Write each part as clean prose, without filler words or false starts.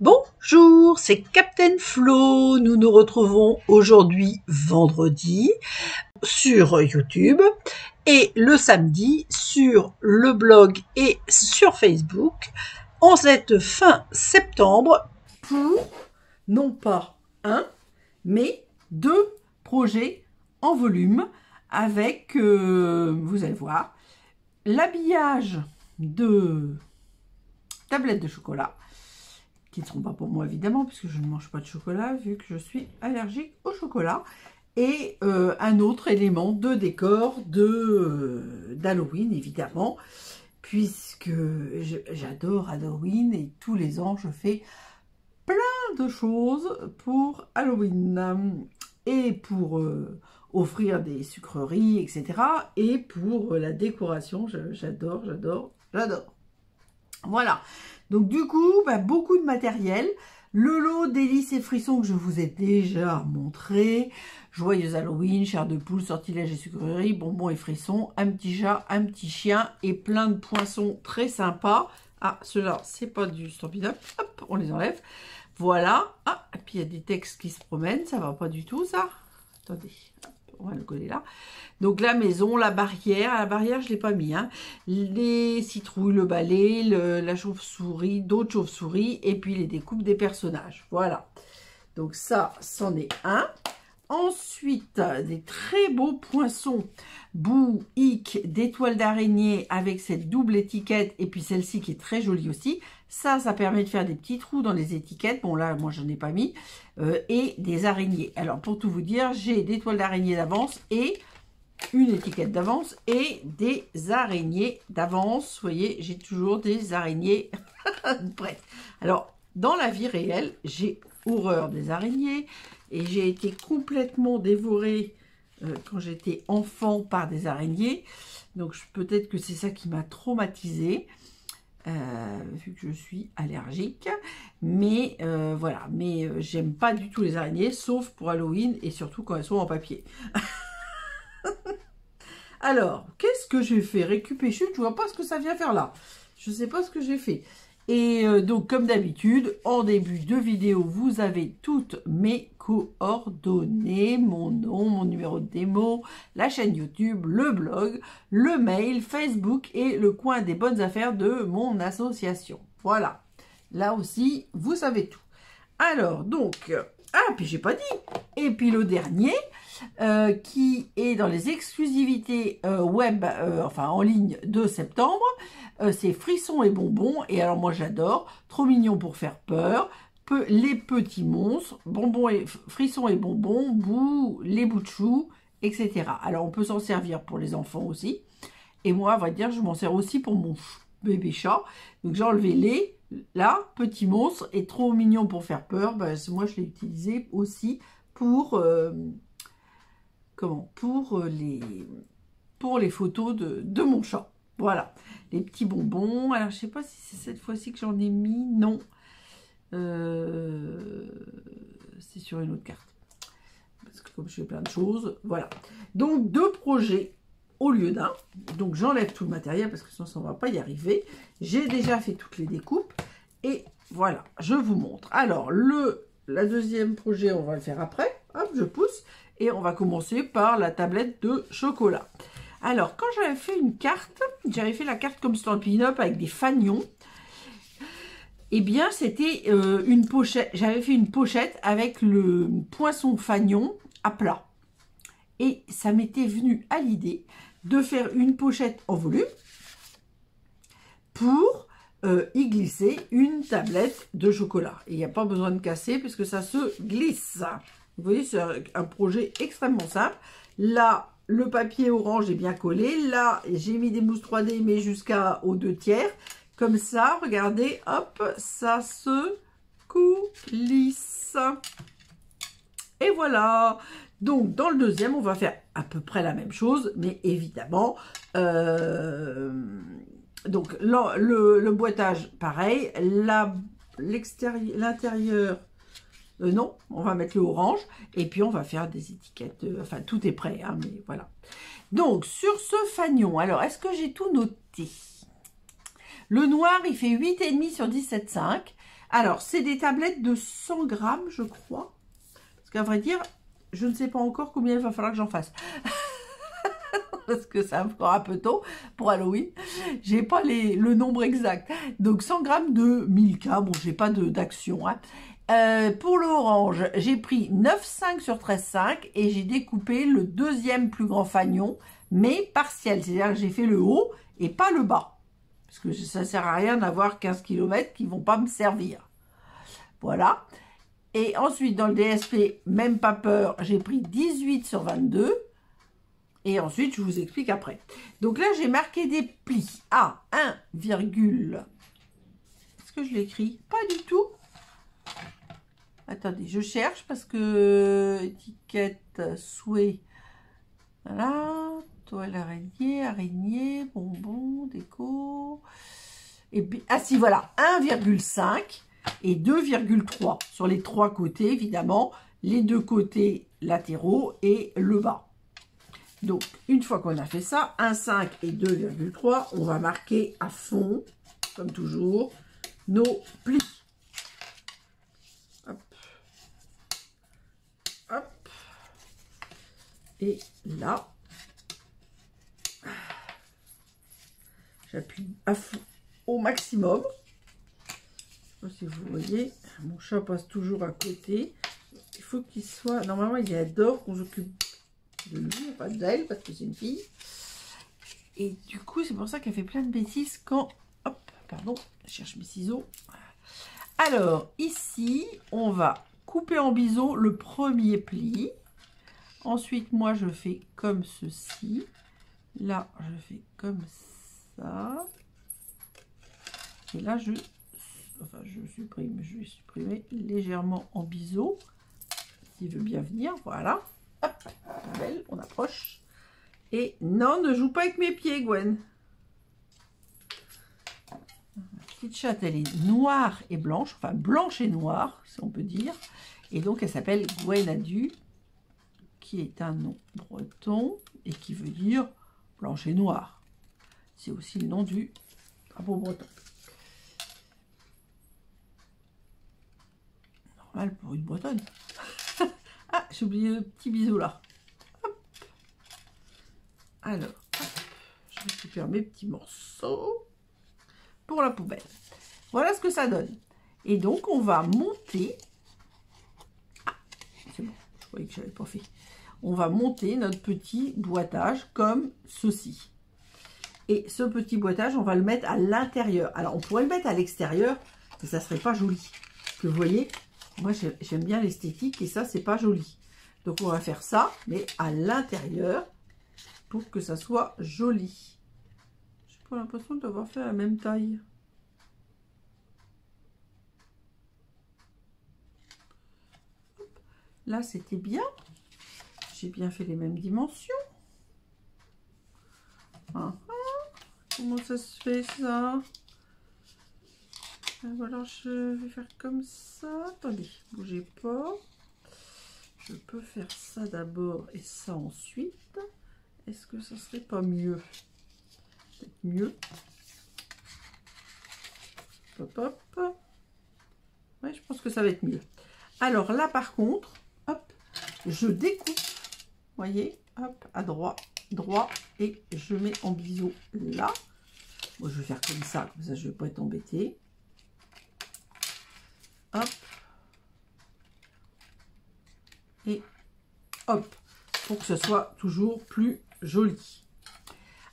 Bonjour, c'est Captain Flo. Nous nous retrouvons aujourd'hui vendredi sur YouTube et le samedi sur le blog et sur Facebook en cette fin septembre pour non pas un, mais deux projets en volume avec, vous allez voir, l'habillage de tablettes de chocolat qui ne seront pas pour moi évidemment puisque je ne mange pas de chocolat vu que je suis allergique au chocolat, et un autre élément de décor d'Halloween évidemment, puisque j'adore Halloween et tous les ans je fais plein de choses pour Halloween et pour offrir des sucreries, etc. et pour la décoration. J'adore. Voilà, donc du coup, beaucoup de matériel. Le lot délices et frissons que je vous ai déjà montré. Joyeux Halloween, chair de poule, sortilèges et sucreries, bonbons et frissons, un petit chat, un petit chien et plein de poinçons très sympas. Ah, ceux-là, c'est pas du Stampin' Up. Hop, on les enlève. Voilà. Ah, et puis il y a des textes qui se promènent. Ça va pas du tout, ça. Attendez. Hop, on va le coller là. Donc la maison, la barrière je ne l'ai pas mis, hein. Les citrouilles, le balai, la chauve-souris, d'autres chauves-souris, et puis les découpes des personnages. Voilà. Donc ça, c'en est un. Ensuite, des très beaux poinçons, boue, hic, d'étoiles d'araignée avec cette double étiquette, et puis celle-ci qui est très jolie aussi. Ça permet de faire des petits trous dans les étiquettes. Bon là, moi, j'en ai pas mis. Et des araignées. Alors, pour tout vous dire, j'ai des toiles d'araignée d'avance et une étiquette d'avance et des araignées d'avance. Vous voyez, j'ai toujours des araignées prêtes. Alors, dans la vie réelle, j'ai horreur des araignées et j'ai été complètement dévorée quand j'étais enfant par des araignées. Donc, peut-être que c'est ça qui m'a traumatisée. Vu que je suis allergique, mais voilà, mais j'aime pas du tout les araignées, sauf pour Halloween et surtout quand elles sont en papier. Alors, qu'est-ce que j'ai fait? Récupérer, je vois pas ce que ça vient faire là. Je sais pas ce que j'ai fait. Et donc, comme d'habitude, en début de vidéo, vous avez toutes mes coordonnées, mon nom, mon numéro de démo, la chaîne YouTube, le blog, le mail, Facebook et le coin des bonnes affaires de mon association. Voilà. Là aussi, vous savez tout. Alors, donc, ah, puis j'ai pas dit. Et puis le dernier, qui est dans les exclusivités web, enfin en ligne de septembre, c'est frissons et bonbons. Et alors moi j'adore, trop mignon pour faire peur, les petits monstres, bonbons et frissons et bonbons, boue, les bouts de chou, etc. Alors on peut s'en servir pour les enfants aussi. Et moi, on va dire, je m'en sers aussi pour mon bébé chat. Donc j'ai enlevé les, là, petits monstres, et trop mignon pour faire peur. Moi je l'ai utilisé aussi pour pour les photos de mon chat. Voilà, les petits bonbons. Alors, je sais pas si c'est cette fois-ci que j'en ai mis. Non. C'est sur une autre carte. Parce que comme je fais plein de choses, voilà. Donc, deux projets au lieu d'un. Donc, j'enlève tout le matériel parce que sinon, ça ne va pas y arriver. J'ai déjà fait toutes les découpes. Et voilà, je vous montre. Alors, la deuxième projet, on va le faire après. Hop, je pousse. Et on va commencer par la tablette de chocolat. Alors, quand j'avais fait une carte, j'avais fait la carte comme Stampin' Up avec des fanions. Eh bien, c'était une pochette. J'avais fait une pochette avec le poinçon fanion à plat. Et ça m'était venu à l'idée de faire une pochette en volume pour y glisser une tablette de chocolat. Et il n'y a pas besoin de casser puisque ça se glisse. Vous voyez, c'est un projet extrêmement simple. Là, le papier orange est bien collé. Là, j'ai mis des mousses 3D, mais jusqu'aux 2/3. Comme ça, regardez, hop, ça se coulisse. Et voilà. Donc, dans le deuxième, on va faire à peu près la même chose, mais évidemment, donc le boitage, pareil. L'intérieur, non, on va mettre le orange et puis on va faire des étiquettes, enfin tout est prêt, hein, mais voilà. Donc sur ce fanion, alors est-ce que j'ai tout noté? Le noir il fait 8,5 sur 17,5, Alors, c'est des tablettes de 100 grammes, je crois. Parce qu'à vrai dire, je ne sais pas encore combien il va falloir que j'en fasse. Parce que c'est encore un peu tôt pour Halloween. J'ai pas le nombre exact. Donc 100 grammes de Milka. Bon, j'ai pas d'action. Hein. Pour l'orange, j'ai pris 9,5 sur 13,5 et j'ai découpé le deuxième plus grand fanion, mais partiel. C'est-à-dire que j'ai fait le haut et pas le bas. Parce que ça sert à rien d'avoir 15 km qui vont pas me servir. Voilà. Et ensuite, dans le DSP, même pas peur, j'ai pris 18 sur 22. Et ensuite, je vous explique après. Donc là, j'ai marqué des plis à 1, est-ce que je l'écris? Pas du tout. Attendez, je cherche parce que étiquette, souhait. Voilà. Toile araignée, araignée, bonbon, déco. Et puis, ah si, voilà, 1,5 et 2,3 sur les trois côtés, évidemment, les deux côtés latéraux et le bas. Donc, une fois qu'on a fait ça, 1,5 et 2,3, on va marquer à fond, comme toujours, nos plis. Hop. Hop. Et là, j'appuie à fond au maximum. Je ne sais pas si vous voyez, mon chat passe toujours à côté. Il faut qu'il soit... Normalement, il adore qu'on s'occupe de lui, pas d'elle, parce que c'est une fille. Et du coup, c'est pour ça qu'elle fait plein de bêtises quand... Hop, pardon, je cherche mes ciseaux. Alors, ici, on va couper en biseau le premier pli. Ensuite, moi, je fais comme ceci. Là, je fais comme ça. Et là, je supprime. Je vais supprimer légèrement en biseau. S'il veut bien venir, voilà. Hop, belle, on approche. Et non, ne joue pas avec mes pieds, Gwen. La petite chatte, elle est noire et blanche, enfin blanche et noire, si on peut dire. Et donc, elle s'appelle Gwenadu, qui est un nom breton et qui veut dire blanche et noire. C'est aussi le nom du drapeau breton. Normal pour une bretonne. Ah, j'ai oublié le petit bisou là. Hop. Alors, hop. Je récupère mes petits morceaux pour la poubelle. Voilà ce que ça donne. Et donc, on va monter. Ah, c'est bon, je croyais que je n'avais pas fait. On va monter notre petit boitage comme ceci. Et ce petit boitage, on va le mettre à l'intérieur. Alors, on pourrait le mettre à l'extérieur, mais ça ne serait pas joli. Parce que vous voyez, moi, j'aime bien l'esthétique et ça, c'est pas joli. Donc, on va faire ça, mais à l'intérieur pour que ça soit joli. J'ai pas l'impression d'avoir fait la même taille. Là, c'était bien. J'ai bien fait les mêmes dimensions. Ah, comment ça se fait, ça? Alors, je vais faire comme ça. Attendez, bougez pas. Je peux faire ça d'abord et ça ensuite. Est-ce que ça serait pas mieux? Peut-être mieux. Hop, hop. Ouais, je pense que ça va être mieux. Alors là, par contre, hop, je découpe. Voyez, hop, à droite, droit, et je mets en biseau là. Bon, je vais faire comme ça je ne vais pas être embêtée. Hop. Et hop, pour que ce soit toujours plus joli.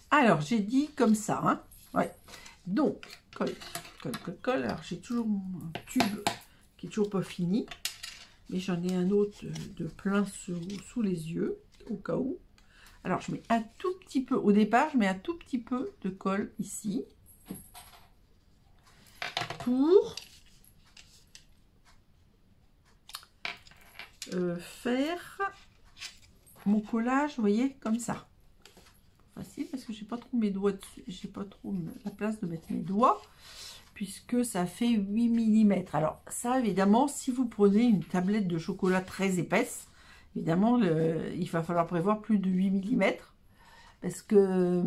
Alors, j'ai dit comme ça, hein. Ouais. Donc, colle, colle, colle, colle. Alors, j'ai toujours mon tube qui est toujours pas fini. Mais j'en ai un autre de plein sous les yeux, au cas où. Alors, je mets un tout petit peu, au départ, je mets un tout petit peu de colle ici. Pour faire mon collage, vous voyez, comme ça. Facile, parce que j'ai pas trop mes doigts dessus, j'ai pas trop la place de mettre mes doigts. Puisque ça fait 8 mm. Alors ça, évidemment, si vous prenez une tablette de chocolat très épaisse, évidemment, il va falloir prévoir plus de 8 mm. parce que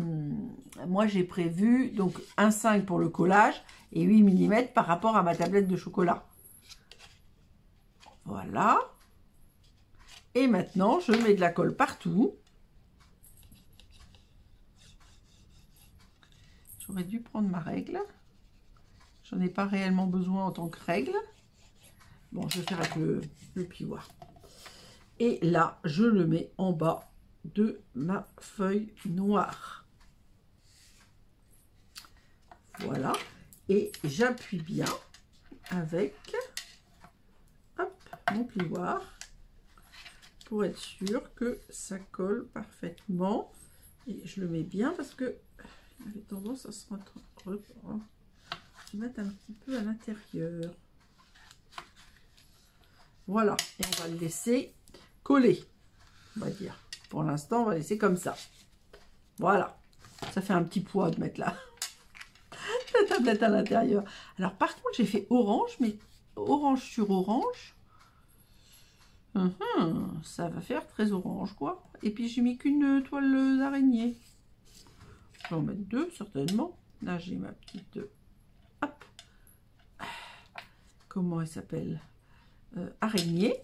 moi j'ai prévu donc 1,5 pour le collage et 8 mm par rapport à ma tablette de chocolat. Voilà. Et maintenant, je mets de la colle partout. J'aurais dû prendre ma règle. J'en ai pas réellement besoin en tant que règle. Bon, je vais faire avec le plioir. Et là, je le mets en bas de ma feuille noire. Voilà. Et j'appuie bien avec mon plioir pour être sûr que ça colle parfaitement. Et je le mets bien parce que il avait tendance à se mettre un petit peu à l'intérieur. Voilà, et on va le laisser coller, on va dire. Pour l'instant, on va laisser comme ça. Voilà, ça fait un petit poids de mettre la tablette à l'intérieur. Alors par contre, j'ai fait orange, mais orange sur orange. Ça va faire très orange, quoi. Et puis, j'ai mis qu'une toile d'araignée. Je vais en mettre deux, certainement. Là, j'ai ma petite... Hop. Comment elle s'appelle? Araignée.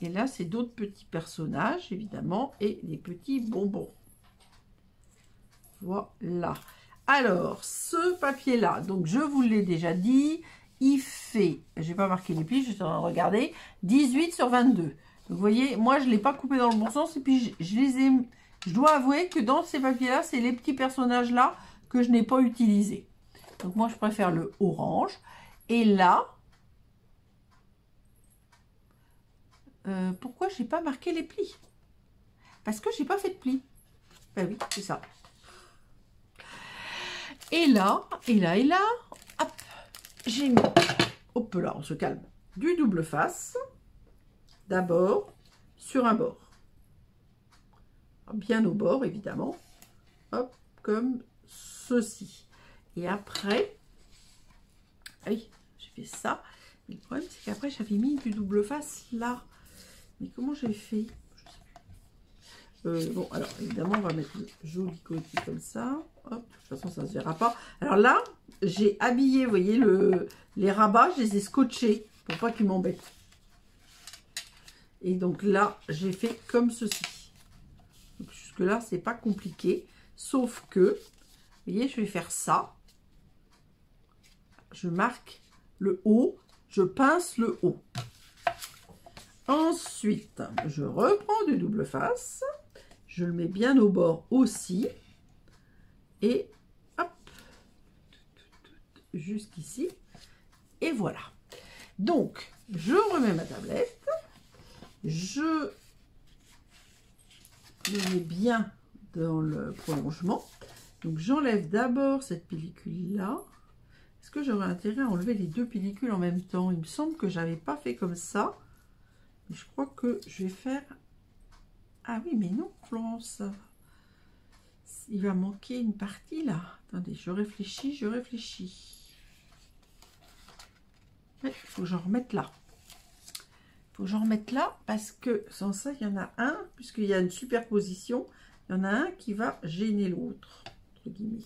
Et là, c'est d'autres petits personnages, évidemment, et des petits bonbons. Voilà. Alors, ce papier-là, donc je vous l'ai déjà dit, il fait, je n'ai pas marqué les plis, je suis en train de regarder, 18 sur 22. Donc, vous voyez, moi, je ne l'ai pas coupé dans le bon sens, et puis je les ai... Je dois avouer que dans ces papiers-là, c'est les petits personnages-là que je n'ai pas utilisés. Donc, moi, je préfère le orange. Et là... pourquoi j'ai pas marqué les plis? Parce que j'ai pas fait de plis. Ben oui, c'est ça. Et là, hop, j'ai mis, hop là, on se calme, du double face, d'abord sur un bord. Bien au bord, évidemment. Hop, comme ceci. Et après, oui, j'ai fait ça. Mais le problème, c'est qu'après, j'avais mis du double face là. Mais comment j'ai fait? Je sais plus. Bon, alors, évidemment, on va mettre le joli côté comme ça. Hop, de toute façon, ça ne se verra pas. Alors là, j'ai habillé, vous voyez, les rabats, je les ai scotchés pour pas qu'ils m'embêtent. Et donc là, j'ai fait comme ceci. Donc jusque-là, c'est pas compliqué. Sauf que, vous voyez, je vais faire ça. Je marque le haut, je pince le haut. Ensuite, je reprends du double face. Je le mets bien au bord aussi. Et hop, jusqu'ici. Et voilà. Donc, je remets ma tablette. Je le mets bien dans le prolongement. Donc, j'enlève d'abord cette pellicule-là. Est-ce que j'aurais intérêt à enlever les deux pellicules en même temps? Il me semble que je n'avais pas fait comme ça. Mais je crois que je vais faire... Ah oui, mais non, Florence. Il va manquer une partie là. Attendez, je réfléchis, je réfléchis. Il faut que j'en remette là. Il faut que j'en remette là parce que sans ça, il y en a un, puisqu'il y a une superposition, il y en a un qui va gêner l'autre, entre guillemets.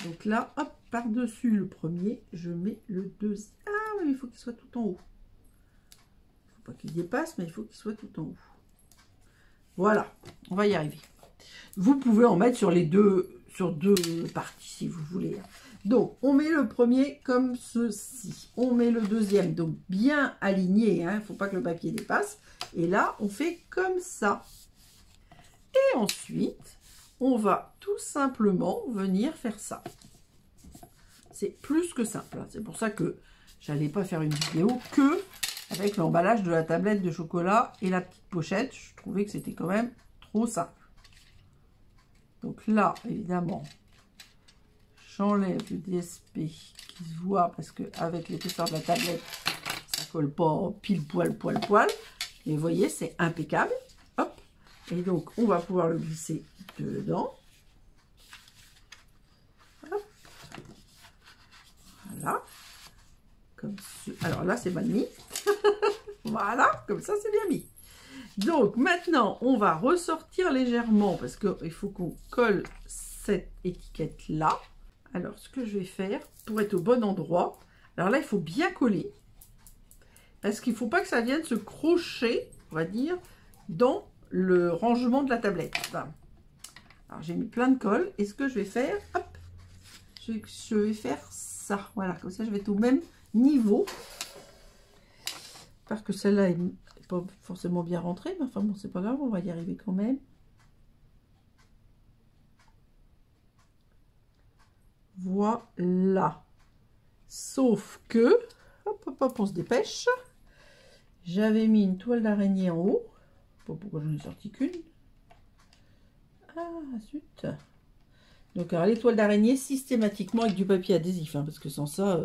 Donc là, hop, par-dessus le premier, je mets le deuxième. Ah oui, il faut qu'il soit tout en haut. Il ne faut pas qu'il dépasse, mais il faut qu'il soit tout en haut. Voilà, on va y arriver. Vous pouvez en mettre sur deux parties si vous voulez. Donc, on met le premier comme ceci. On met le deuxième, donc bien aligné. Il ne faut pas que le papier dépasse. Et là, on fait comme ça. Et ensuite, on va tout simplement venir faire ça. C'est plus que simple. C'est pour ça que j'allais pas faire une vidéo que avec l'emballage de la tablette de chocolat et la petite pochette. Je trouvais que c'était quand même trop simple. Donc là, évidemment, j'enlève le DSP qui se voit parce qu'avec l'épaisseur de la tablette, ça colle pas pile poil. Et vous voyez, c'est impeccable. Hop. Et donc, on va pouvoir le glisser dedans. Hop. Voilà. Comme alors là, c'est mal mis. Voilà, comme ça, c'est bien mis. Donc maintenant, on va ressortir légèrement parce qu'il faut qu'on colle cette étiquette-là. Alors, ce que je vais faire pour être au bon endroit, alors là, il faut bien coller parce qu'il ne faut pas que ça vienne se crocher, on va dire, dans le rangement de la tablette. Alors, j'ai mis plein de colle et ce que je vais faire, hop, je vais faire ça. Voilà, comme ça, je vais être au même niveau. J'espère que celle-là est pas forcément bien rentrée, mais enfin bon, c'est pas grave, on va y arriver quand même. Voilà. Sauf que, hop, hop, hop, on se dépêche. J'avais mis une toile d'araignée en haut. Je sais pas pourquoi j'en ai sorti qu'une. Ah, zut. Donc, alors, les toiles d'araignée, systématiquement avec du papier adhésif, hein, parce que sans ça,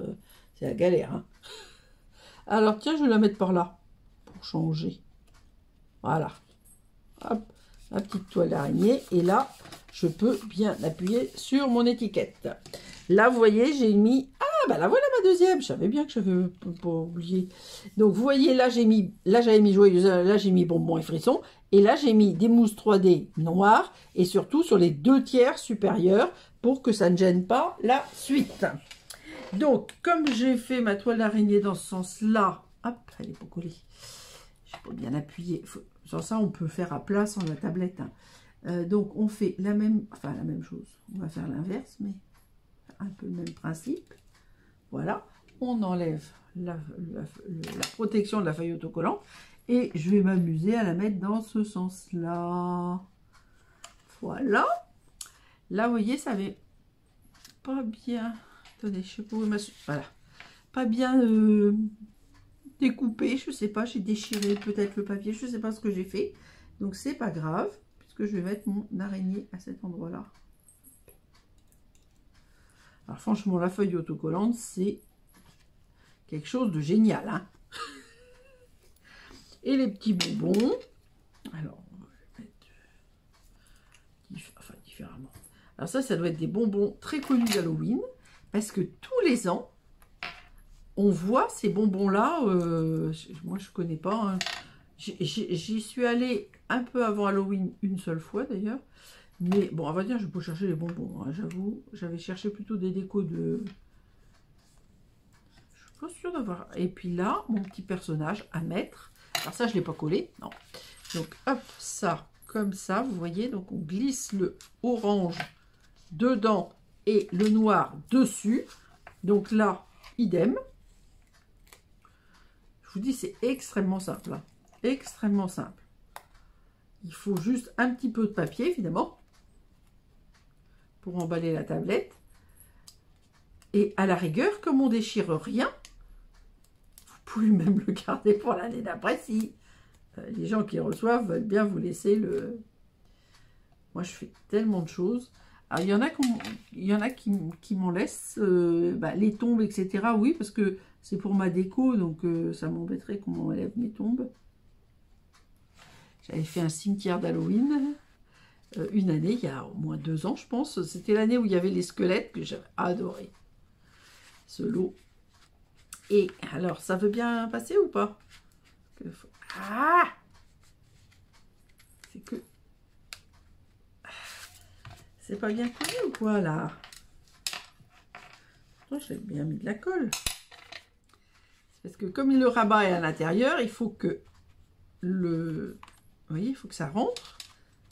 c'est la galère. Hein. Alors, tiens, je vais la mettre par là, pour changer. Voilà. Hop, ma petite toile d'araignée. Et là, je peux bien appuyer sur mon étiquette. Là, vous voyez, j'ai mis... Ah, bah là, voilà ma deuxième. Je savais bien que je n'avais pas oublié. Donc, vous voyez, là, j'avais mis joyeuse, là, j'ai mis bonbons et frissons. Et là, j'ai mis des mousses 3D noires. Et surtout, sur les 2/3 supérieurs, pour que ça ne gêne pas la suite. Donc, comme j'ai fait ma toile d'araignée dans ce sens-là, hop, elle n'est pas collée. Je peux bien appuyer. Sans ça, on peut faire à plat sans la tablette. Hein. Donc, on fait la même chose. On va faire l'inverse, mais un peu le même principe. Voilà. On enlève la protection de la feuille autocollante et je vais m'amuser à la mettre dans ce sens-là. Voilà. Là, vous voyez, ça avait pas bien... Attendez, je sais pas où voilà. Pas bien découpé, je sais pas, j'ai déchiré peut-être le papier, je sais pas ce que j'ai fait. Donc c'est pas grave, puisque je vais mettre mon araignée à cet endroit-là. Alors franchement, la feuille autocollante, c'est quelque chose de génial. Hein. Et les petits bonbons, alors on va les mettre différemment. Alors ça doit être des bonbons très connus d'Halloween, parce que tous les ans, on voit ces bonbons-là, moi je connais pas, hein. J'y suis allée un peu avant Halloween, une seule fois d'ailleurs, mais bon, on va dire, je peux chercher les bonbons, hein, j'avoue, j'avais cherché plutôt des décos de... Je suis pas sûre d'avoir... Et puis là, mon petit personnage à mettre, alors ça je ne l'ai pas collé, non, donc hop, ça, comme ça, vous voyez, donc on glisse le orange dedans et le noir dessus, donc là, idem. Je vous dis, c'est extrêmement simple. Hein. Extrêmement simple. Il faut juste un petit peu de papier, évidemment, pour emballer la tablette. Et à la rigueur, comme on ne déchire rien, vous pouvez même le garder pour l'année d'après si les gens qui reçoivent veulent bien vous laisser le... Moi, je fais tellement de choses. Alors, il y en a qui m'en laissent les tombes, etc. Oui, parce que c'est pour ma déco, donc ça m'embêterait qu'on m'enlève mes tombes. J'avais fait un cimetière d'Halloween une année, il y a au moins 2 ans, je pense. C'était l'année où il y avait les squelettes que j'avais adoré. Ce lot. Et alors, ça veut bien passer ou pas? Ah! C'est que... C'est pas bien collé ou quoi, là? J'ai bien mis de la colle. Parce que comme le rabat est à l'intérieur, il faut que le... Vous voyez, il faut que ça rentre.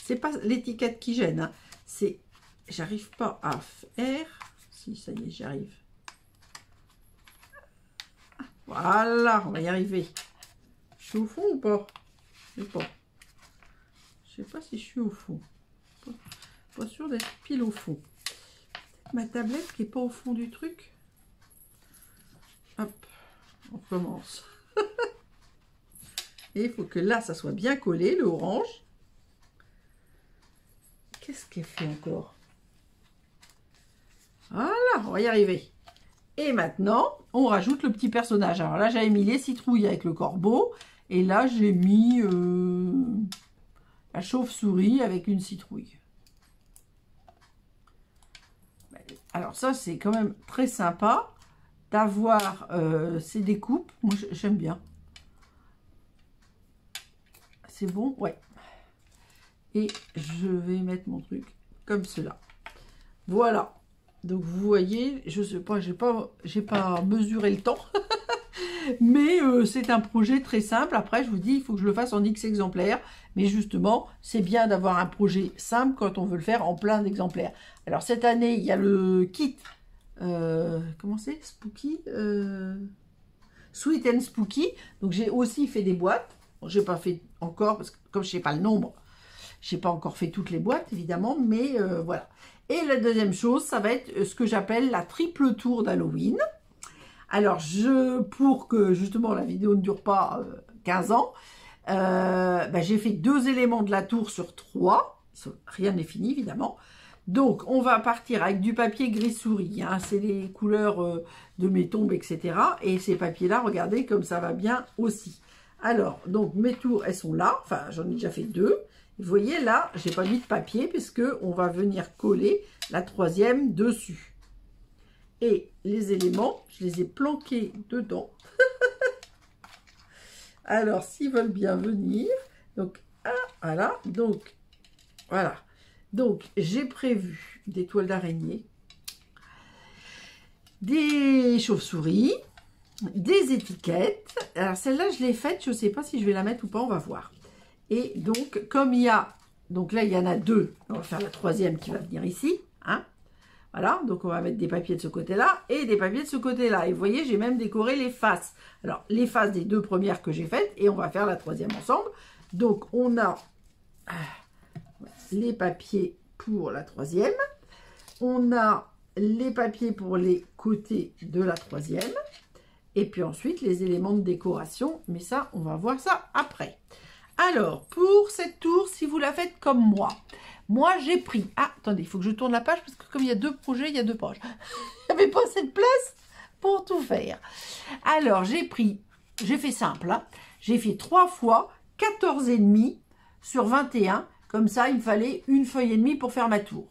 C'est pas l'étiquette qui gêne. Hein. C'est... J'arrive pas à faire... Si, ça y est, j'y arrive. Voilà, on va y arriver. Je suis au fond ou pas? Je sais pas. Je sais pas si je suis au fond. Pas sûr d'être pile au fond. Ma tablette qui est pas au fond du truc. Hop, on commence. Et il faut que là, ça soit bien collé, le orange. Qu'est-ce qu'elle fait encore? Voilà, on va y arriver. Et maintenant, on rajoute le petit personnage. Alors là, j'avais mis les citrouilles avec le corbeau. Et là, j'ai mis la chauve-souris avec une citrouille. Alors ça, c'est quand même très sympa d'avoir ces découpes. Moi, j'aime bien. c'est bon, ouais. Et je vais mettre mon truc comme cela. Voilà. Donc vous voyez, je sais pas, j'ai pas mesuré le temps. Mais c'est un projet très simple. Après, je vous dis, il faut que je le fasse en X exemplaires. Mais justement, c'est bien d'avoir un projet simple quand on veut le faire en plein d'exemplaires. Alors, cette année, il y a le kit. Comment c'est? Spooky Sweet and Spooky. Donc, j'ai aussi fait des boîtes. Bon, j'ai pas fait encore, parce que comme je sais pas le nombre, j'ai pas encore fait toutes les boîtes, évidemment. Mais voilà. Et la deuxième chose, ça va être ce que j'appelle la triple tour d'Halloween. Alors, pour que justement la vidéo ne dure pas 15 ans, j'ai fait 2 éléments de la tour sur 3. Rien n'est fini, évidemment. Donc, on va partir avec du papier gris souris. Hein, c'est les couleurs de mes tombes, etc. Et ces papiers-là, regardez comme ça va bien aussi. Alors, donc mes tours, elles sont là. Enfin, j'en ai déjà fait 2. Vous voyez, là, j'ai pas mis de papier puisque on va venir coller la 3e dessus. Et les éléments, je les ai planqués dedans. Alors, s'ils veulent bien venir, donc, voilà, donc, voilà. Donc, j'ai prévu des toiles d'araignée, des chauves-souris, des étiquettes. Alors, celle-là, je l'ai faite, je ne sais pas si je vais la mettre ou pas, on va voir. Et donc, comme il y a, donc là, il y en a 2, on va faire la 3e qui va venir ici, hein. Voilà, donc on va mettre des papiers de ce côté-là et des papiers de ce côté-là. Et vous voyez, j'ai même décoré les faces. Alors, les faces des 2 premières que j'ai faites et on va faire la 3e ensemble. Donc, on a les papiers pour la 3e. On a les papiers pour les côtés de la 3e. Et puis ensuite, les éléments de décoration. Mais ça, on va voir ça après. Alors, pour cette tour, si vous la faites comme moi, j'ai pris... Ah, attendez, il faut que je tourne la page parce que comme il y a 2 projets, il y a 2 pages. Il n'y avait pas assez de place pour tout faire. Alors, j'ai fait simple. Hein. J'ai fait 3 fois 14,5 sur 21. Comme ça, il me fallait une feuille et demie pour faire ma tour.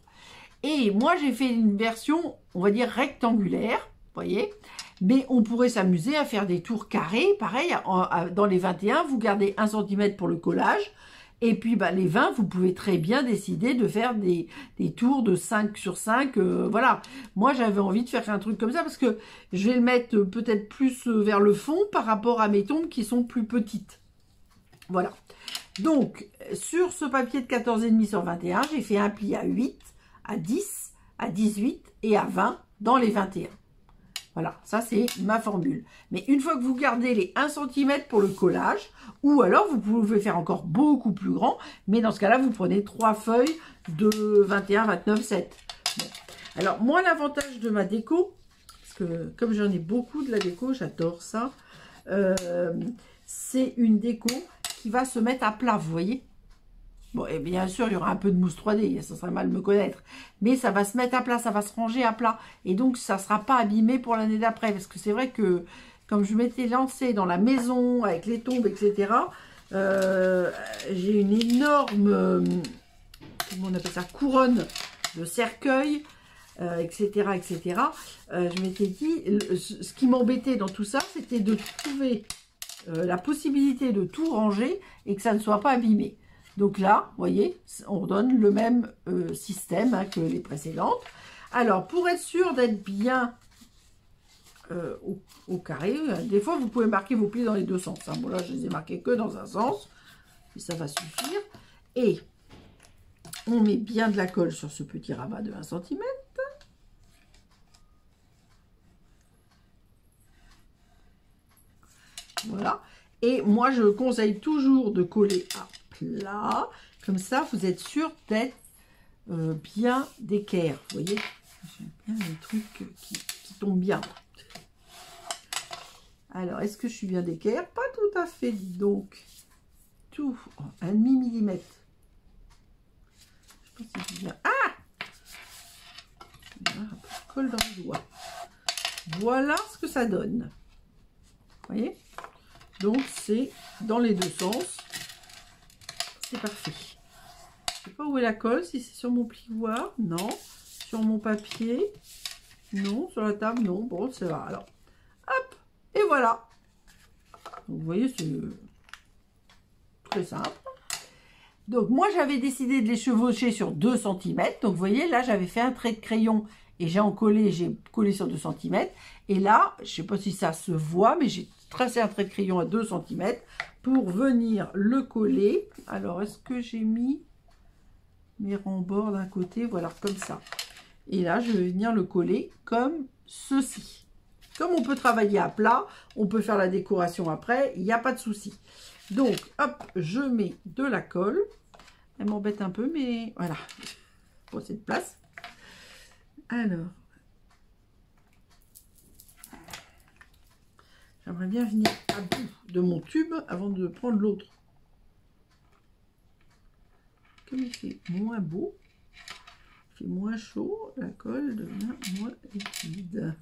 Et moi, j'ai fait une version, on va dire, rectangulaire. Vous voyez ? Mais on pourrait s'amuser à faire des tours carrés. Pareil, dans les 21, vous gardez 1 cm pour le collage. Et puis, les 20, vous pouvez très bien décider de faire des tours de 5 sur 5. Voilà. Moi, j'avais envie de faire un truc comme ça parce que je vais le mettre peut-être plus vers le fond par rapport à mes tombes qui sont plus petites. Voilà. Donc, sur ce papier de 14,5 sur 21, j'ai fait un pli à 8, à 10, à 18 et à 20 dans les 21. Voilà, ça c'est ma formule. Mais une fois que vous gardez les 1 cm pour le collage, ou alors vous pouvez faire encore beaucoup plus grand, mais dans ce cas-là, vous prenez 3 feuilles de 21, 29, 7. Bon. Alors, moi, l'avantage de ma déco, parce que comme j'en ai beaucoup de la déco, j'adore ça, c'est une déco qui va se mettre à plat, vous voyez. Bon, et bien sûr, il y aura un peu de mousse 3D, ça serait mal de me connaître. Mais ça va se mettre à plat, ça va se ranger à plat. Et donc, ça ne sera pas abîmé pour l'année d'après. Parce que c'est vrai que, comme je m'étais lancée dans la maison, avec les tombes, etc., j'ai une énorme, comment on appelle ça, couronne de cercueil, etc., etc. Je m'étais dit, ce qui m'embêtait dans tout ça, c'était de trouver la possibilité de tout ranger et que ça ne soit pas abîmé. Donc là, vous voyez, on redonne le même système que les précédentes. Alors, pour être sûr d'être bien au carré, des fois, vous pouvez marquer vos plis dans les 2 sens. Hein. Bon, là, je les ai marqués que dans un sens. Et ça va suffire. Et on met bien de la colle sur ce petit rabat de 1 cm. Voilà. Et moi, je conseille toujours de coller à plat. Comme ça, vous êtes sûr d'être bien d'équerre. Vous voyez, j'aime bien les trucs qui tombent bien. Alors, est-ce que je suis bien d'équerre? Pas tout à fait, donc. Tout, 1,5 mm. Je pense que c'est bien. Ah! Un peu de colle dans le doigt. Voilà ce que ça donne. Vous voyez? Donc, c'est dans les 2 sens. C'est parfait. Je ne sais pas où est la colle, si c'est sur mon plioir. Non. Sur mon papier. Non. Sur la table. Non. Bon, ça va. Alors, hop. Et voilà. Vous voyez, c'est très simple. Donc moi j'avais décidé de les chevaucher sur 2 cm. Donc vous voyez là j'avais fait un trait de crayon et j'ai collé sur 2 cm. Et là, je ne sais pas si ça se voit, mais j'ai tracé un trait de crayon à 2 cm pour venir le coller. Alors est-ce que j'ai mis mes rembords d'un côté? Voilà, comme ça. Et là je vais venir le coller comme ceci. Comme on peut travailler à plat, on peut faire la décoration après, il n'y a pas de souci. Donc, hop, je mets de la colle. Elle m'embête un peu, mais voilà. Pour cette place. Alors. J'aimerais bien venir à bout de mon tube avant de prendre l'autre. Comme il fait moins beau, il fait moins chaud, la colle devient moins liquide.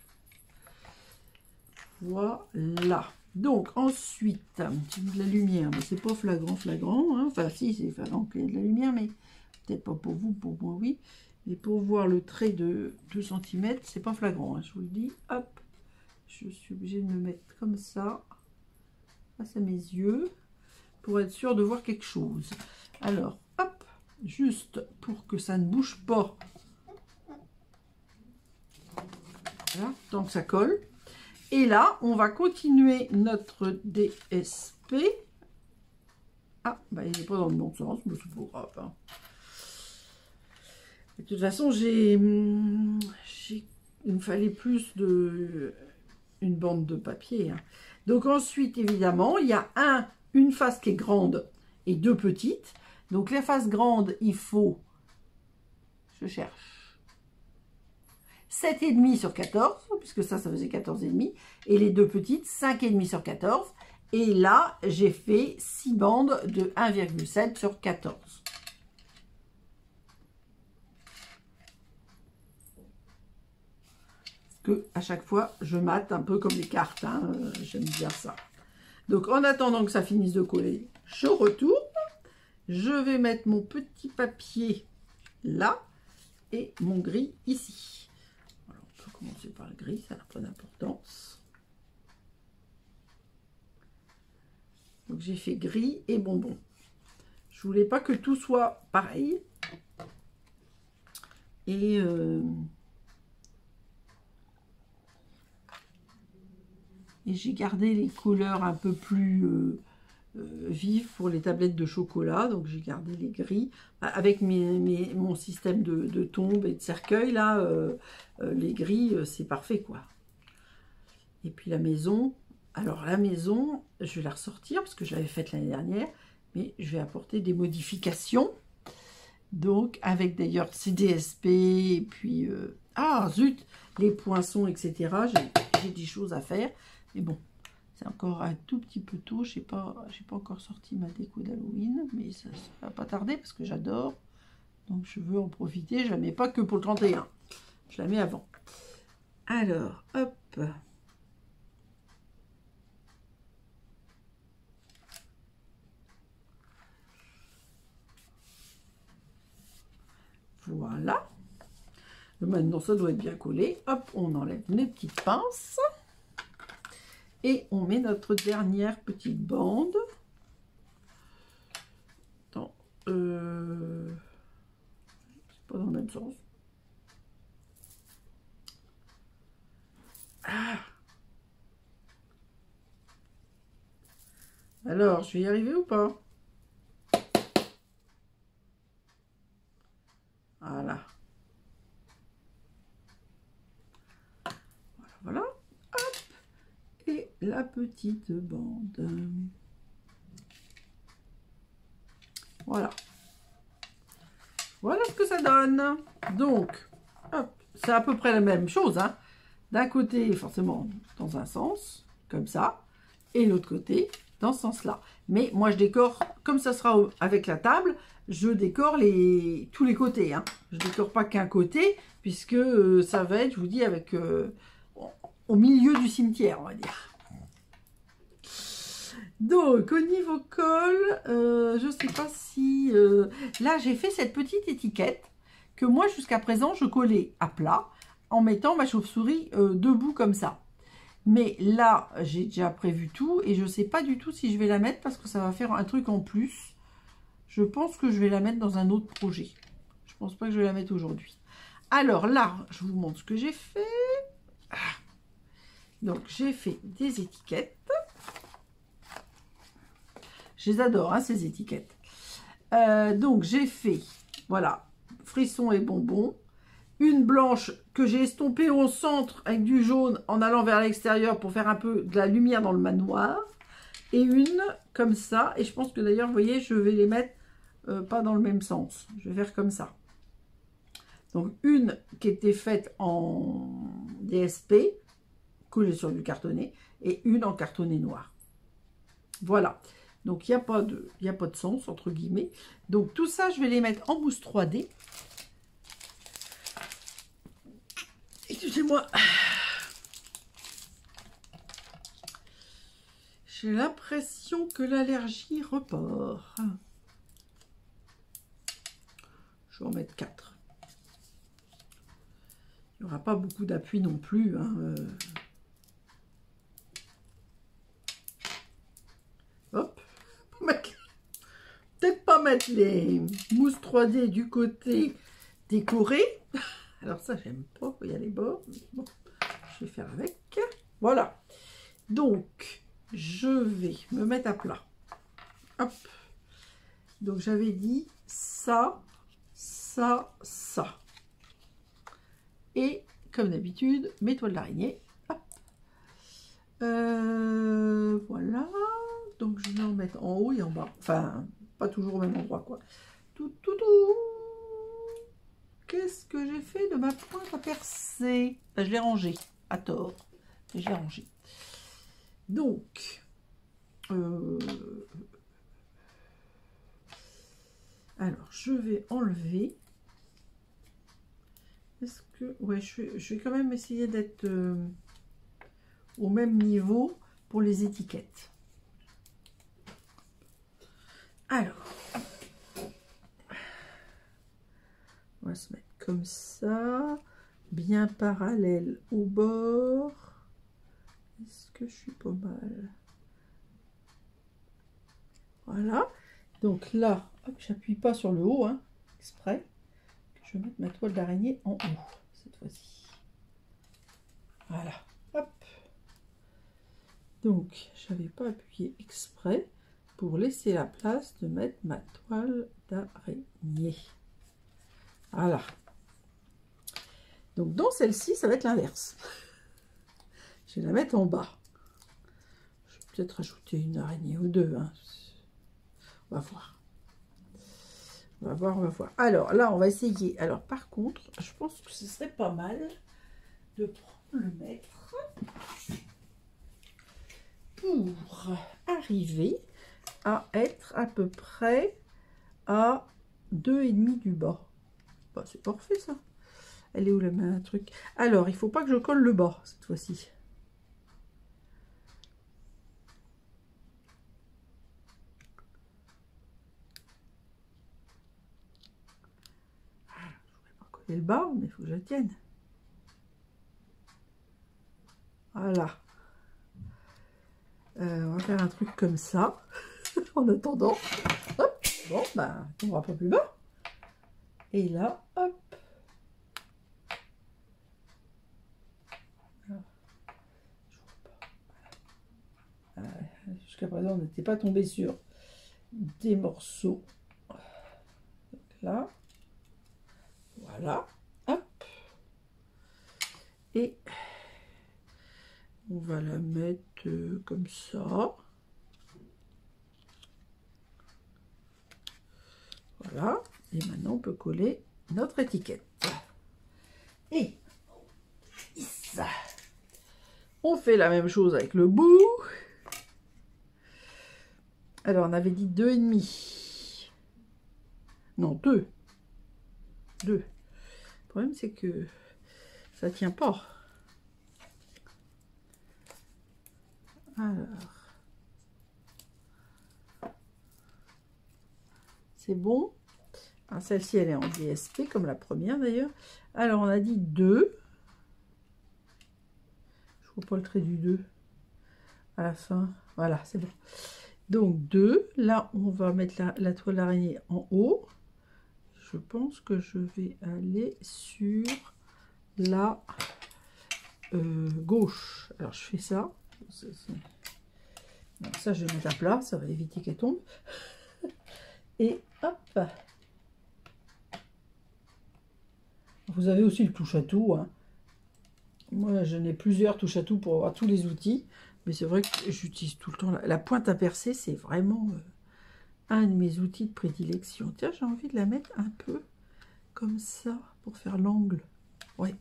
Voilà. Donc ensuite, j'ai mis de la lumière, mais c'est pas flagrant, hein. Enfin si, c'est flagrant qu'il y a de la lumière, mais peut-être pas pour vous, pour moi oui. Et pour voir le trait de 2 cm, c'est pas flagrant, hein, je vous le dis. Hop, je suis obligée de me mettre comme ça, face à mes yeux, pour être sûre de voir quelque chose. Alors, hop, juste pour que ça ne bouge pas. Voilà, tant que ça colle. Et là, on va continuer notre DSP. Ah, bah il n'est pas dans le bon sens, mais c'est pas grave. Hein. De toute façon, il me fallait plus une bande de papier. Hein. Donc ensuite, évidemment, il y a une face qui est grande et 2 petites. Donc les faces grandes, il faut, je cherche, 7,5 sur 14, puisque ça faisait 14,5. Et les 2 petites, 5,5 sur 14. Et là, j'ai fait 6 bandes de 1,7 sur 14. Que à chaque fois, je mate un peu comme les cartes. Hein, j'aime bien ça. Donc, en attendant que ça finisse de coller, je retourne. Je vais mettre mon petit papier là et mon gris ici. Alors, on peut commencer par le gris, ça n'a pas d'importance. Donc, j'ai fait gris et bonbon. Je voulais pas que tout soit pareil. Et j'ai gardé les couleurs un peu plus vives pour les tablettes de chocolat. Donc j'ai gardé les gris. Avec mon système de tombes et de cercueil, là, les gris, c'est parfait, quoi. Et puis la maison. Alors la maison, je vais la ressortir parce que je l'avais faite l'année dernière. Mais je vais apporter des modifications. Donc avec d'ailleurs CDSP et puis... ah zut, les poinçons, etc. J'ai des choses à faire. Mais bon, c'est encore un tout petit peu tôt. J'ai pas encore sorti ma déco d'Halloween, mais ça va pas tarder parce que j'adore. Donc je veux en profiter. Je la mets pas que pour le 31. Je la mets avant. Alors, hop. Voilà. Maintenant, ça doit être bien collé. Hop, on enlève les petites pinces. Et on met notre dernière petite bande. Attends, c'est pas dans le même sens. Ah. Alors, je vais y arriver ou pas? Voilà. Voilà. Hop. Et la petite bande. Voilà. Voilà ce que ça donne. Donc, hop, c'est à peu près la même chose. Hein. D'un côté, forcément, dans un sens, comme ça. Et l'autre côté, dans ce sens-là. Mais moi, je décore, comme ça sera avec la table, je décore tous les côtés. Hein. Je décore pas qu'un côté, puisque ça va être, je vous dis, avec au milieu du cimetière, on va dire. Donc, au niveau colle, je ne sais pas si... là, j'ai fait cette petite étiquette que moi, jusqu'à présent, je collais à plat en mettant ma chauve-souris debout comme ça. Mais là, j'ai déjà prévu tout et je ne sais pas du tout si je vais la mettre parce que ça va faire un truc en plus. Je pense que je vais la mettre dans un autre projet. Je pense pas que je vais la mettre aujourd'hui. Alors là, je vous montre ce que j'ai fait. Donc, j'ai fait des étiquettes. Je les adore, hein, ces étiquettes. Donc, j'ai fait, voilà, frissons et bonbons. Une blanche que j'ai estompée au centre avec du jaune en allant vers l'extérieur pour faire un peu de la lumière dans le manoir. Et une comme ça. Et je pense que d'ailleurs, vous voyez, je vais les mettre pas dans le même sens. Je vais faire comme ça. Donc, une qui était faite en DSP, collée sur du cartonné, et une en cartonné noir. Voilà. Donc, il n'y a pas de sens, entre guillemets. Donc, tout ça, je vais les mettre en mousse 3D. Excusez-moi. J'ai l'impression que l'allergie repart. Je vais en mettre 4. Il n'y aura pas beaucoup d'appui non plus. Hein. Hop. Peut-être pas mettre les mousses 3D du côté décoré. Alors ça, j'aime pas. Il y a les bords. Bon, je vais faire avec. Voilà. Donc, je vais me mettre à plat. Hop. Donc, j'avais dit ça, ça, ça. Et, comme d'habitude, mes toiles d'araignée. Voilà. Donc, je vais en mettre en haut et en bas. Enfin, pas toujours au même endroit, quoi. Tout. Qu'est-ce que j'ai fait de ma pointe à percer? Ben, je l'ai rangée, à tort. Je l'ai rangée. Donc, alors, je vais enlever. Est-ce que... Ouais, je vais quand même essayer d'être au même niveau pour les étiquettes. Alors, on va se mettre comme ça, bien parallèle au bord. Est-ce que je suis pas mal? Voilà. Donc là, j'appuie pas sur le haut, hein, exprès. Je vais mettre ma toile d'araignée en haut, cette fois-ci. Voilà. Hop. Donc, j'avais pas appuyé exprès pour laisser la place de mettre ma toile d'araignée. Voilà. Donc, dans celle-ci, ça va être l'inverse. Je vais la mettre en bas. Je vais peut-être rajouter une araignée ou deux. Hein. On va voir. On va voir. Alors, là, on va essayer. Alors, par contre, je pense que ce serait pas mal de prendre le mètre pour arriver à être à peu près à 2,5 du bas. Bah, c'est parfait, ça. Elle est où la main, truc? Alors, il faut pas que je colle le bas, cette fois-ci. Le bas, mais il faut que je la tienne. Voilà. On va faire un truc comme ça. En attendant. Hop. Bon, ben, on va pas plus bas. Et là, hop. Jusqu'à présent, on n'était pas tombé sur des morceaux. Donc là. Voilà, hop, et on va la mettre comme ça. Voilà, et maintenant on peut coller notre étiquette. Et ça, on fait la même chose avec le bout. Alors on avait dit 2,5. Non, 2. 2. Le problème, c'est que ça tient pas. Alors, c'est bon. Celle-ci, elle est en DSP, comme la première d'ailleurs. Alors, on a dit 2. Je vois pas le trait du 2 à la fin. Voilà, c'est bon. Donc 2. Là, on va mettre la toile d'araignée en haut. Je pense que je vais aller sur la gauche. Alors, je fais ça. Donc, ça, je vais mettre à plat. Ça va éviter qu'elle tombe. Et hop. Vous avez aussi le touche-à-tout. Hein. Moi, j'en ai plusieurs touche-à-tout pour avoir tous les outils. Mais c'est vrai que j'utilise tout le temps. La pointe à percer, c'est vraiment un de mes outils de prédilection. Tiens, j'ai envie de la mettre un peu comme ça pour faire l'angle. Oui.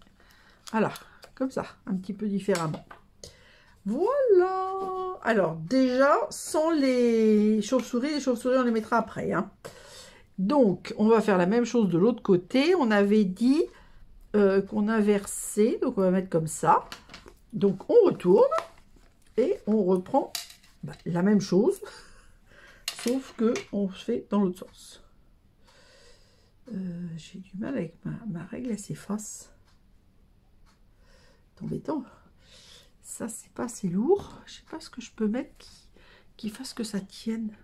Voilà, comme ça, un petit peu différemment. Voilà. Alors, déjà, sans les chauves-souris on les mettra après. Hein. Donc, on va faire la même chose de l'autre côté. On avait dit qu'on inversait. Donc, on va mettre comme ça. Donc, on retourne. Et on reprend la même chose. Sauf que on fait dans l'autre sens. J'ai du mal avec ma règle, elle s'efface. C'est embêtant. Ça, c'est pas assez lourd. Je sais pas ce que je peux mettre qui fasse que ça tienne.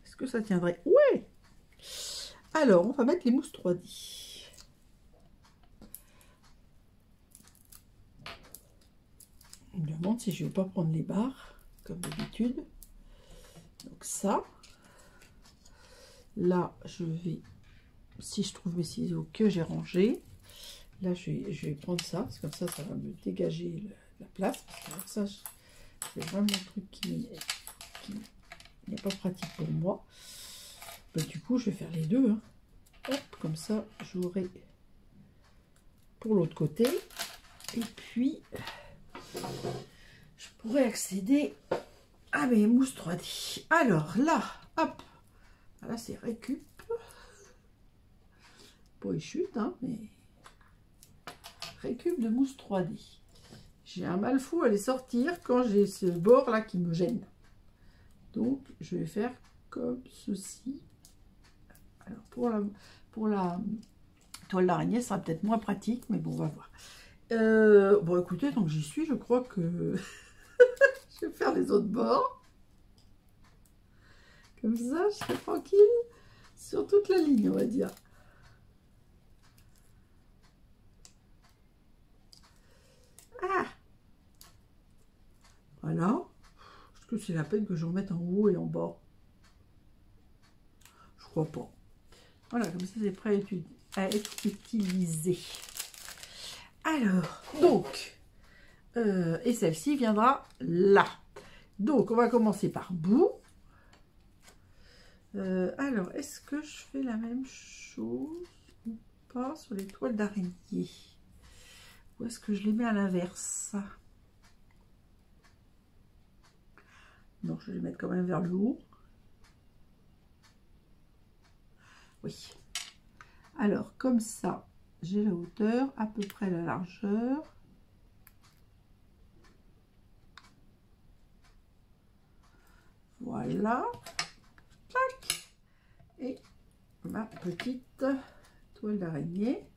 Est-ce que ça tiendrait? Ouais. Alors, on va mettre les mousses 3D. On me demande si je vais pas prendre les barres, comme d'habitude. Donc ça. Là, je vais, si je trouve mes ciseaux que j'ai rangés, là, je vais prendre ça, parce que comme ça va me dégager la place. Parce que ça, c'est vraiment un truc qui n'est pas pratique pour moi. Du coup, je vais faire les deux. Hein. Hop, comme ça, j'aurai pour l'autre côté. Et puis, je pourrais accéder à mes mousses 3D. Alors là, hop, là c'est récup. Pas chute, hein, mais récup de mousse 3D. J'ai un mal fou à les sortir quand j'ai ce bord là qui me gêne. Donc je vais faire comme ceci. Alors pour la toile d'araignée, ça sera peut-être moins pratique, mais bon, on va voir. Bon, écoutez, tant que j'y suis, je crois que je vais faire les autres bords. Comme ça, je serai tranquille sur toute la ligne, on va dire. Ah! Voilà. Est-ce que c'est la peine que j'en mette en haut et en bas? Je crois pas. Voilà, comme ça, c'est prêt à être utilisé. Alors, donc, et celle-ci viendra là. Donc, on va commencer par bout. Alors, est-ce que je fais la même chose ou pas sur les toiles d'araignée? Ou est-ce que je les mets à l'inverse? Non, je vais les mettre quand même vers le haut. Oui. Alors, comme ça, j'ai la hauteur, à peu près la largeur. Voilà. Tac. Et ma petite toile d'araignée.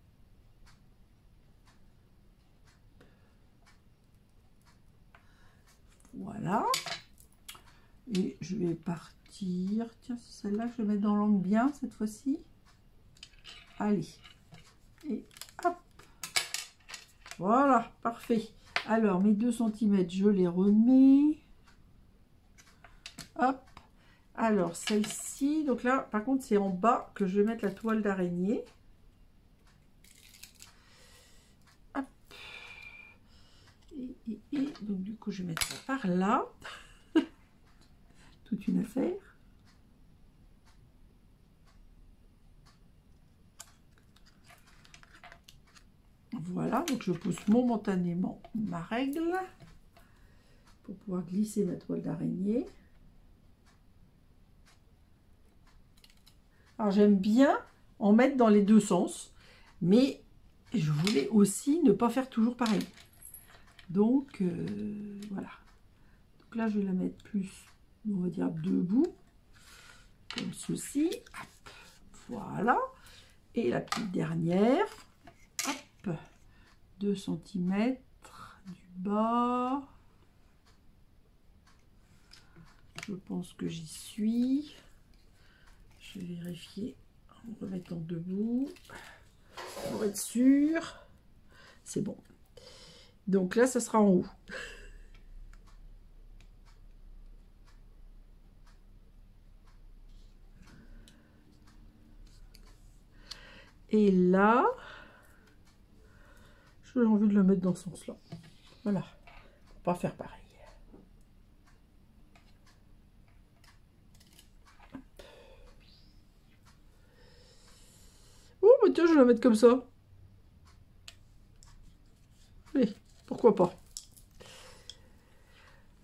Voilà. Et je vais partir. Tiens, c'est celle-là que je vais mettre dans l'angle bien cette fois-ci. Allez. Et hop. Voilà, parfait. Alors, mes 2 cm, je les remets. Hop. Alors, celle-ci, donc là, par contre, c'est en bas que je vais mettre la toile d'araignée. Hop. Et donc, du coup, je vais mettre ça par là. Toute une affaire. Voilà, donc je pousse momentanément ma règle pour pouvoir glisser ma toile d'araignée. Alors j'aime bien en mettre dans les deux sens, mais je voulais aussi ne pas faire toujours pareil. Donc voilà. Donc là je vais la mettre plus, on va dire debout, comme ceci. Hop, voilà. Et la petite dernière, hop, 2 cm du bas. Je pense que j'y suis. Je vais vérifier en me remettant debout pour être sûr. C'est bon. Donc là, ça sera en haut. Et là, j'ai envie de le mettre dans ce sens-là. Voilà. Pour pas faire pareil. Oh, bah tiens, je vais la mettre comme ça. Oui, pourquoi pas.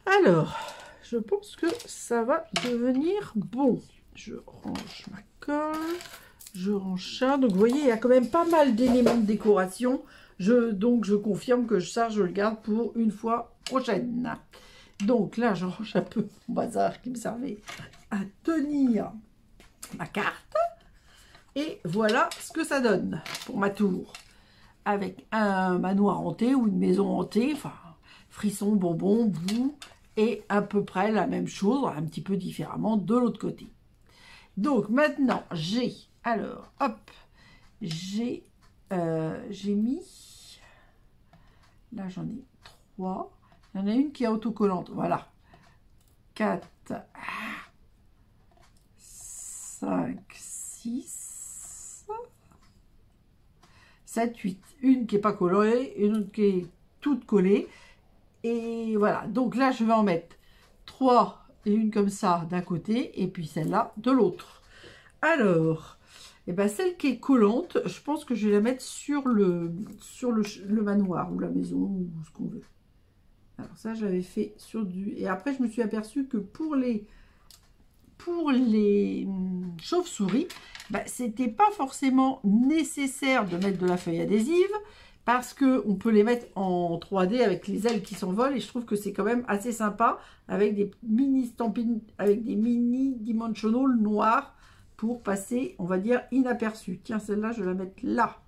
Alors, je pense que ça va devenir bon. Je range ma colle. Je range ça. Donc, vous voyez, il y a quand même pas mal d'éléments de décoration. Donc, je confirme que ça, je le garde pour une fois prochaine. Donc, là, je range un peu mon bazar qui me servait à tenir ma carte. Et voilà ce que ça donne pour ma tour. Avec un manoir hanté ou une maison hantée. Enfin, frisson, bonbon, boue. Et à peu près la même chose, un petit peu différemment de l'autre côté. Donc, maintenant, j'ai... Alors, hop, j'ai mis, là j'en ai 3, il y en a une qui est autocollante, voilà, 4, 5, 6, 7, 8, une qui n'est pas collée, une autre qui est toute collée, et voilà, donc là je vais en mettre 3 et une comme ça d'un côté, et puis celle-là de l'autre. Alors... Et ben celle qui est collante, je pense que je vais la mettre sur le manoir ou la maison ou ce qu'on veut. Alors ça, j'avais fait sur du... Et après, je me suis aperçue que pour les chauves-souris, ben, c'était pas forcément nécessaire de mettre de la feuille adhésive parce qu'on peut les mettre en 3D avec les ailes qui s'envolent et je trouve que c'est quand même assez sympa avec des mini stampines, avec des mini dimensional noirs pour passer, on va dire, inaperçu. Tiens, celle-là, je vais la mettre là.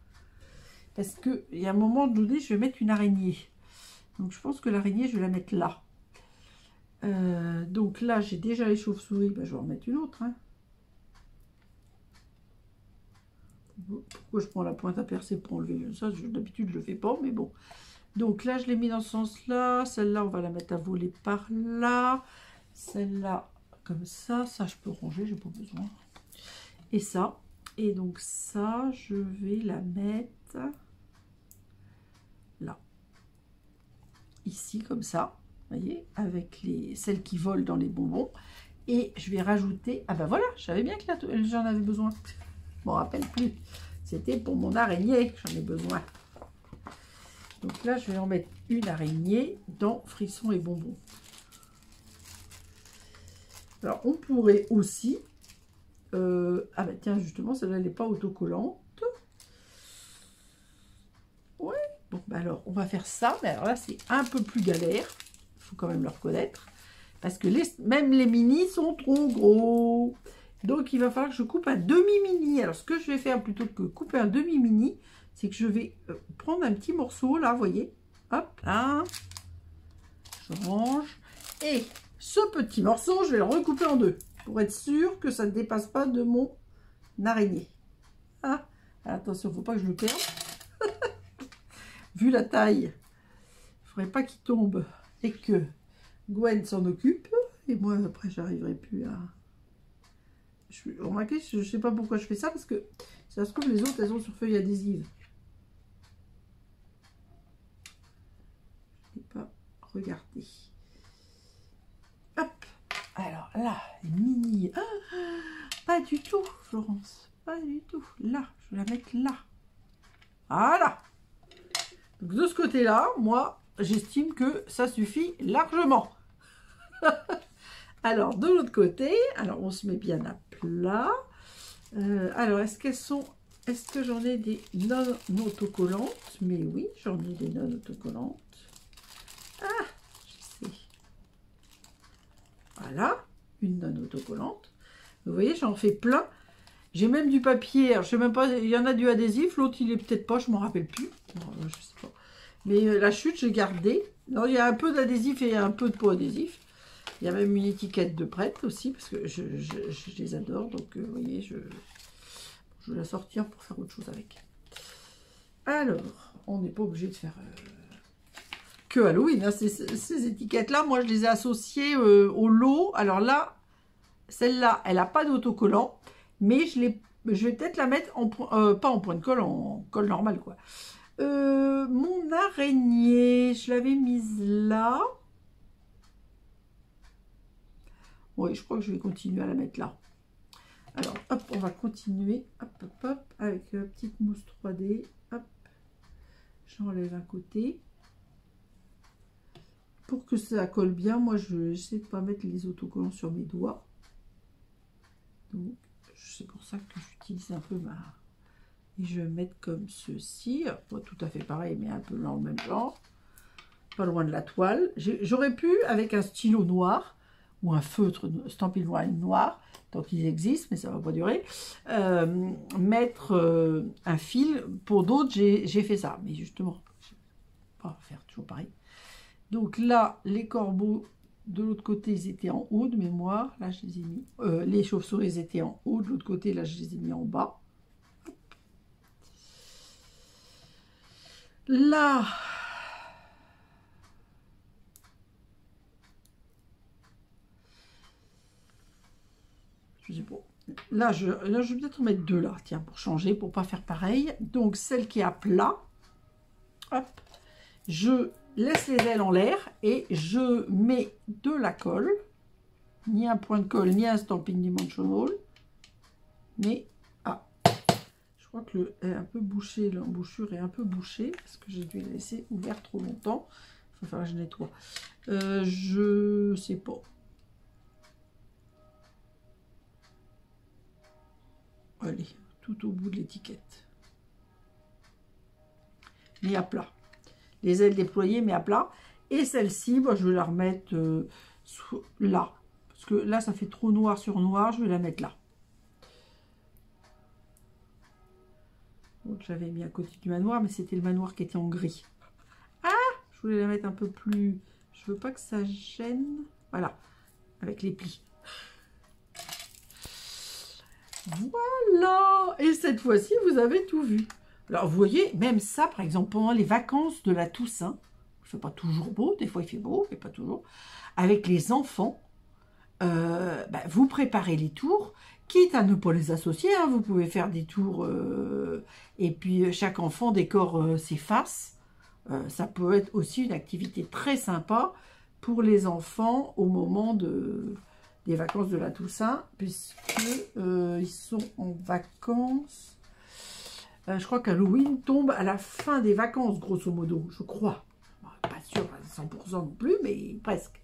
Parce qu'il y a un moment donné, je vais mettre une araignée. Donc, je pense que l'araignée, je vais la mettre là. Donc là, j'ai déjà les chauves-souris. Ben, je vais en mettre une autre. Hein. Pourquoi je prends la pointe à percer pour enlever ça? D'habitude, je ne le fais pas, mais bon. Donc là, je l'ai mis dans ce sens-là. Celle-là, on va la mettre à voler par là. Celle-là, comme ça. Ça, je peux ranger, j'ai pas besoin. Et ça, et donc ça, je vais la mettre là, ici, comme ça, vous voyez, avec celles qui volent dans les bonbons. Et je vais rajouter, ah ben voilà, je savais bien que j'en avais besoin. Je m'en rappelle plus. C'était pour mon araignée que j'en ai besoin. Donc là, je vais en mettre une araignée dans Frisson et Bonbons. Alors, on pourrait aussi... ah ben tiens, justement, celle-là, elle n'est pas autocollante. Ouais, bon, ben alors, on va faire ça. Mais alors là, c'est un peu plus galère. Il faut quand même le reconnaître. Parce que même les mini sont trop gros. Donc, il va falloir que je coupe un demi-mini. Alors, ce que je vais faire, plutôt que couper un demi-mini, c'est que je vais prendre un petit morceau, là, vous voyez. Hop, là. Je range. Et ce petit morceau, je vais le recouper en deux. Pour être sûr que ça ne dépasse pas de mon araignée. Ah, attention, il ne faut pas que je le perde. Vu la taille, il ne faudrait pas qu'il tombe et que Gwen s'en occupe. Et moi, après, j'arriverai plus à... Remarquez, je ne sais pas pourquoi je fais ça, parce que ça se trouve, les autres, elles sont sur feuille adhésive. Je n'ai pas regardé. Hop. Alors là, les mini... Ah, pas du tout, Florence. Pas du tout. Là, je vais la mettre là. Voilà. Donc de ce côté-là, moi, j'estime que ça suffit largement. Alors, de l'autre côté, alors on se met bien à plat. Alors, est-ce que j'en ai des non autocollantes? Mais oui, j'en ai des non autocollantes. Ah, je sais. Voilà, une non autocollante. Vous voyez, j'en fais plein. J'ai même du papier. Alors, je sais même pas, il y en a du adhésif. L'autre, il est peut-être pas, je m'en rappelle plus. Non, je sais pas. Mais la chute, j'ai gardé. Alors, il y a un peu d'adhésif et un peu de pot adhésif. Il y a même une étiquette de prête aussi, parce que je les adore. Donc, vous voyez, je vais la sortir pour faire autre chose avec. Alors, on n'est pas obligé de faire que Halloween. Hein. Ces étiquettes-là, moi, je les ai associées au lot. Alors là, celle-là, elle n'a pas d'autocollant, mais je vais peut-être la mettre en pas en point de colle, en colle normale, quoi. Mon araignée, je l'avais mise là. Oui, je crois que je vais continuer à la mettre là. Alors, hop, on va continuer, hop, hop, hop, avec la petite mousse 3D, hop, j'enlève un côté. Pour que ça colle bien, moi, j'essaie de ne pas mettre les autocollants sur mes doigts. Donc, c'est pour ça que j'utilise un peu ma... Et je vais mettre comme ceci, pas tout à fait pareil, mais un peu dans le même genre, pas loin de la toile. J'aurais pu, avec un stylo noir, ou un feutre Stampin' Wine noir, tant qu'ils existent, mais ça va pas durer, mettre un fil. Pour d'autres, j'ai fait ça, mais justement, je vais pas faire toujours pareil. Donc là, les corbeaux, de l'autre côté, ils étaient en haut de mémoire, là je les ai mis, les chauves-souris, ils étaient en haut, de l'autre côté, là je les ai mis en bas. Là, je sais pas. Là, je vais peut-être en mettre deux là, tiens, pour changer, pour pas faire pareil. Donc, celle qui est à plat, hop, je laisse les ailes en l'air et je mets de la colle, ni un point de colle, ni un Stampin' Dimensional, mais je crois que l'embouchure est un peu bouchée parce que j'ai dû la laisser ouverte trop longtemps. Il va falloir que je nettoie. Je sais pas. Allez, tout au bout de l'étiquette. Mais à plat. Les ailes déployées, mais à plat. Et celle-ci, bah, je vais la remettre là. Parce que là, ça fait trop noir sur noir. Je vais la mettre là. Donc, j'avais mis à côté du manoir, mais c'était le manoir qui était en gris. Ah, je voulais la mettre un peu plus... Je veux pas que ça gêne. Voilà, avec les plis. Voilà. Et cette fois-ci, vous avez tout vu. Alors, vous voyez, même ça, par exemple, pendant les vacances de la Toussaint, il ne fait pas toujours beau, des fois il fait beau, mais pas toujours, avec les enfants, vous préparez les tours, quitte à ne pas les associer, hein, vous pouvez faire des tours, et puis chaque enfant décore ses faces. Ça peut être aussi une activité très sympa pour les enfants au moment des vacances de la Toussaint, puisque ils sont en vacances. Je crois qu'Halloween tombe à la fin des vacances, grosso modo, je crois. Bon, pas sûr à 100% non plus, mais presque.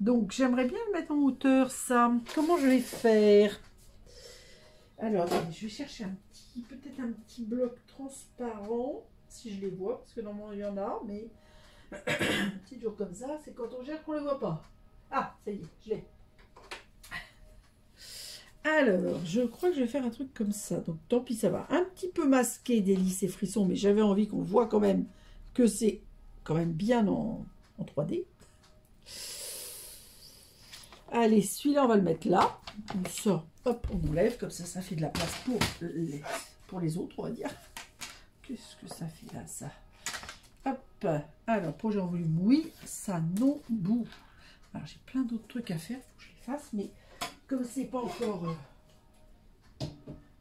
Donc, j'aimerais bien le mettre en hauteur, ça. Comment je vais faire? Alors, attendez, je vais chercher peut-être un petit bloc transparent, si je les vois, parce que normalement, il y en a, mais un petit jour comme ça, c'est quand on gère qu'on ne les voit pas. Ah, ça y est, je l'ai. Alors, je crois que je vais faire un truc comme ça. Donc, tant pis, ça va un petit peu masquer délices et frissons, mais j'avais envie qu'on voit quand même que c'est quand même bien en 3D. Allez, celui-là, on va le mettre là. On sort, hop, on enlève, comme ça fait de la place pour les autres, on va dire. Qu'est-ce que ça fait là, ça? Hop, alors, projet en volume, oui, ça non bout. Alors, j'ai plein d'autres trucs à faire, il faut que je les fasse, mais... Comme c'est pas encore tout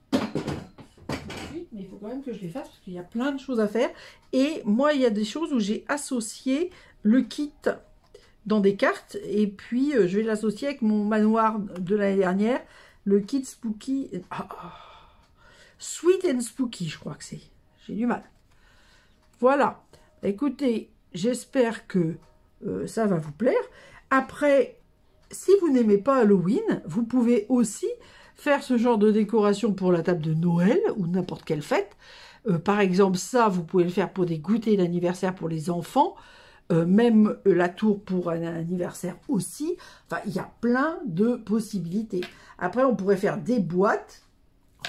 de suite, mais il faut quand même que je les fasse parce qu'il y a plein de choses à faire. Et moi, il y a des choses où j'ai associé le kit dans des cartes. Et puis, je vais l'associer avec mon manoir de l'année dernière. Le kit Spooky. Sweet and Spooky, je crois que c'est. J'ai du mal. Voilà. Écoutez, j'espère que ça va vous plaire. Après... Si vous n'aimez pas Halloween, vous pouvez aussi faire ce genre de décoration pour la table de Noël ou n'importe quelle fête. Par exemple, ça, vous pouvez le faire pour des goûters d'anniversaire pour les enfants. Même la tour pour un anniversaire aussi. Enfin, il y a plein de possibilités. Après, on pourrait faire des boîtes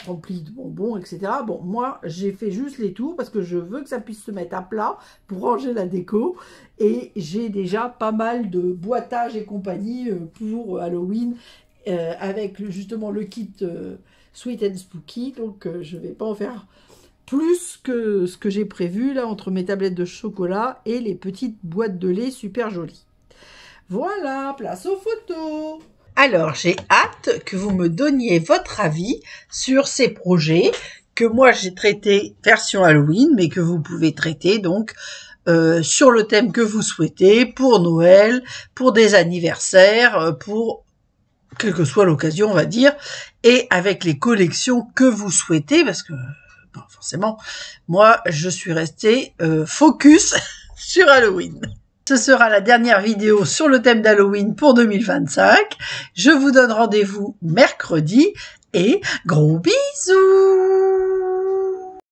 rempli de bonbons, etc. Bon, moi, j'ai fait juste les tours parce que je veux que ça puisse se mettre à plat pour ranger la déco. Et j'ai déjà pas mal de boîtages et compagnie pour Halloween avec justement le kit Sweet and Spooky. Donc, je vais pas en faire plus que ce que j'ai prévu là entre mes tablettes de chocolat et les petites boîtes de lait super jolies. Voilà, place aux photos. Alors, j'ai hâte que vous me donniez votre avis sur ces projets que moi j'ai traités version Halloween, mais que vous pouvez traiter donc sur le thème que vous souhaitez, pour Noël, pour des anniversaires, pour quelle que soit l'occasion, on va dire, et avec les collections que vous souhaitez, parce que bon, forcément, moi je suis restée focus sur Halloween. Ce sera la dernière vidéo sur le thème d'Halloween pour 2025. Je vous donne rendez-vous mercredi et gros bisous!